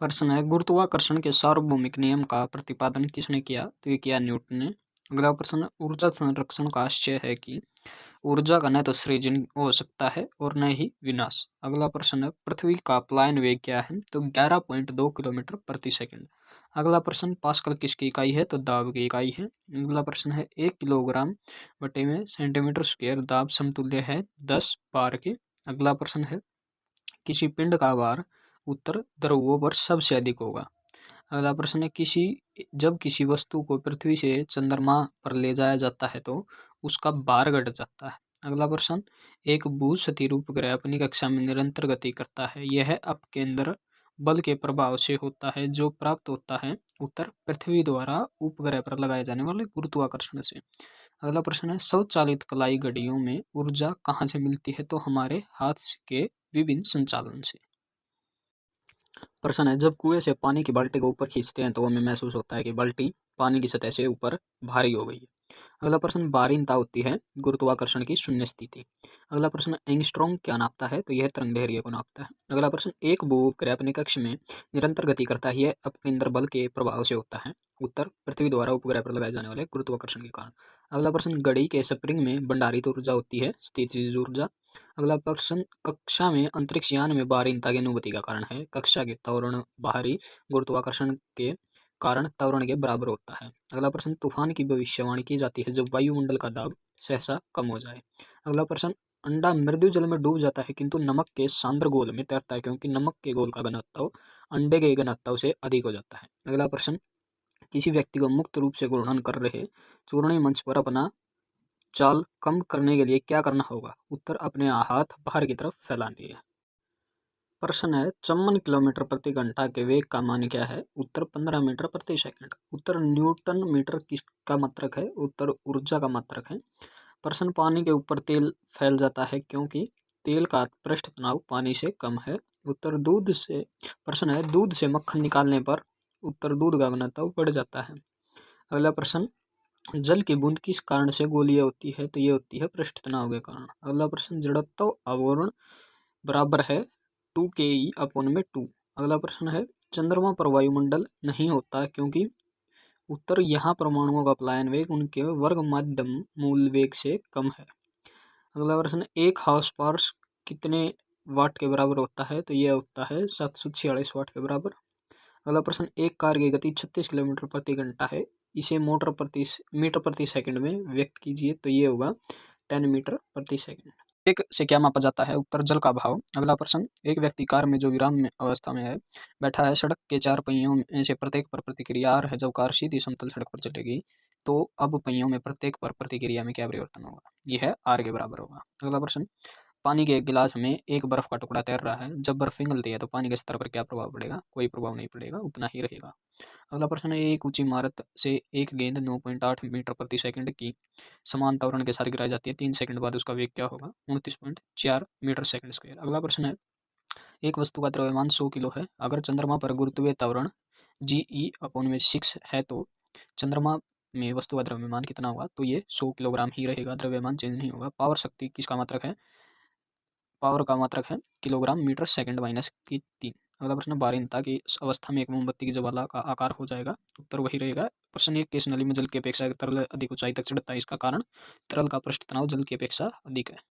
प्रश्न है, गुरुत्वाकर्षण के सार्वभौमिक नियम का प्रतिपादन किसने किया? तो ये किया न्यूटन ने। अगला प्रश्न, ऊर्जा संरक्षण का आशय है कि ऊर्जा का न तो सृजन हो सकता है और न ही विनाश। अगला प्रश्न है, पृथ्वी का पलायन वेग क्या है? तो 11.2 किलोमीटर प्रति सेकंड। अगला प्रश्न, पास्कल किसकी इकाई है? तो दाब की इकाई है। अगला प्रश्न है, 1 किलोग्राम बटे में सेंटीमीटर स्क्वायर दाब समतुल्य है 10 बार के। अगला प्रश्न है, किसी पिंड का भार उत्तर ध्रुवों पर सबसे अधिक होगा। अगला प्रश्न है, जब किसी वस्तु को पृथ्वी से चंद्रमा पर ले जाया जाता है तो उसका भार घट जाता है। अगला प्रश्न, एक भू-स्थिर उपग्रह अपनी कक्षा में निरंतर गति करता है, यह अपकेंद्र बल के प्रभाव से होता है जो प्राप्त होता है। उत्तर, पृथ्वी द्वारा उपग्रह पर लगाए जाने वाले गुरुत्वाकर्षण से। अगला प्रश्न है, स्वचालित कलाई घड़ियों में ऊर्जा कहाँ से मिलती है? तो हमारे हाथ के विभिन्न संचालन से। प्रश्न है, जब कुएं से पानी की बाल्टी को ऊपर खींचते हैं तो हमें महसूस होता है कि बाल्टी पानी की सतह से ऊपर भारी हो गई है। अगला प्रश्न, भारीनता होती है गुरुत्वाकर्षण की शून्य स्थिति। अगला प्रश्न, एंगस्ट्रॉम क्या नापता है? तो यह तरंग दैर्घ्य को नापता है। अगला प्रश्न, एक भू उपग्रह अपने कक्ष में निरंतर गति करता है, यह अपकेंद्र बल के प्रभाव से होता है। उत्तर, पृथ्वी द्वारा उपग्रह पर लगाए जाने वाले गुरुत्वाकर्षण के कारण। अगला प्रश्न, घड़ी के स्प्रिंग में भंडारित ऊर्जा होती है स्थितिज ऊर्जा। अगला प्रश्न, कक्षा में अंतरिक्ष यान में भारीनता की अनुभूति का कारण है कक्षा के त्वरण बाहरी गुरुत्वाकर्षण के कारण त्वरण के बराबर होता है। अगला प्रश्न, तूफान की भविष्यवाणी की जाती है जब वायुमंडल का दाब सहसा कम हो जाए। अगला प्रश्न, अंडा मृदु जल में डूब जाता है किंतु नमक के सांद्र घोल में तैरता है क्योंकि नमक के घोल का घनत्व अंडे के घनत्व से अधिक हो जाता है। अगला प्रश्न, किसी व्यक्ति को मुक्त रूप से घूर्णन कर रहे चूर्णीय मंच पर अपना चाल कम करने के लिए क्या करना होगा? उत्तर, अपने हाथ बाहर की तरफ फैला दिए। प्रश्न है, 54 किलोमीटर प्रति घंटा के वेग का मान क्या है? उत्तर, 15 मीटर प्रति सेकंड। उत्तर, न्यूटन मीटर किसका मात्रक है? उत्तर, ऊर्जा का मात्रक है। प्रश्न, पानी के ऊपर तेल फैल जाता है क्योंकि तेल का पृष्ठ तनाव पानी से कम है। उत्तर, दूध से प्रश्न है, दूध से मक्खन निकालने पर उत्तर, दूध का घनत्व बढ़ जाता है। अगला प्रश्न, जल की बूंद किस कारण से गोलीय होती है? तो ये होती है पृष्ठ तनाव के कारण। अगला प्रश्न, जड़त्व आवर्धन बराबर है 2ke/2। अगला प्रश्न है, चंद्रमा पर वायुमंडल नहीं होता क्योंकि? उत्तर, यहाँ परमाणुओं का पलायन वेग उनके वर्ग माध्यम मूल वेग से कम है। अगला प्रश्न, एक हाउस पावर कितने वाट के बराबर होता है? तो यह होता है 746 वाट के बराबर। अगला प्रश्न, एक कार की गति 36 किलोमीटर प्रति घंटा है, इसे मीटर प्रति सेकंड में व्यक्त कीजिए। तो ये होगा 10 मीटर प्रति सेकंड। एक से क्या मापा जाता है? उत्तर, जल का भाव। अगला प्रश्न, एक व्यक्ति कार में जो विराम में अवस्था में है बैठा है, सड़क के 4 पहियों में से प्रत्येक पर प्रतिक्रिया आर है, जब कार सीधी समतल सड़क पर चलेगी तो अब पहियों में प्रत्येक पर प्रतिक्रिया में क्या परिवर्तन होगा? यह है आर के बराबर होगा। अगला प्रश्न, पानी के एक गिलास में एक बर्फ का टुकड़ा तैर रहा है, जब बर्फ पिघलती है तो पानी के स्तर पर क्या प्रभाव पड़ेगा? कोई प्रभाव नहीं पड़ेगा, उतना ही रहेगा। अगला प्रश्न है, एक ऊंची इमारत से एक गेंद 9.8 मीटर प्रति सेकंड की समान त्वरण के साथ गिराई जाती है, 3 सेकंड बाद उसका वेग क्या होगा? 29.4 मीटर सेकंड स्क्वायर। अगला प्रश्न है, एक वस्तु का द्रव्यमान 100 किलो है, अगर चंद्रमा पर गुरुत्वीय त्वरण Ge/6 है तो चंद्रमा में वस्तु का द्रव्यमान कितना होगा? तो ये 100 किलोग्राम ही रहेगा, द्रव्यमान चेंज नहीं होगा। पावर शक्ति किसका मात्रक है? पावर का मात्रक है किलोग्राम मीटर सेकंड माइनस की 3। अगला प्रश्न, भारीनता की अवस्था में एक मोमबत्ती की ज्वाला का आकार हो जाएगा। उत्तर वही रहेगा। प्रश्न, एक केस नली में जल की अपेक्षा तरल अधिक ऊंचाई तक चढ़ता है, इसका कारण तरल का पृष्ठ तनाव जल की अपेक्षा अधिक है।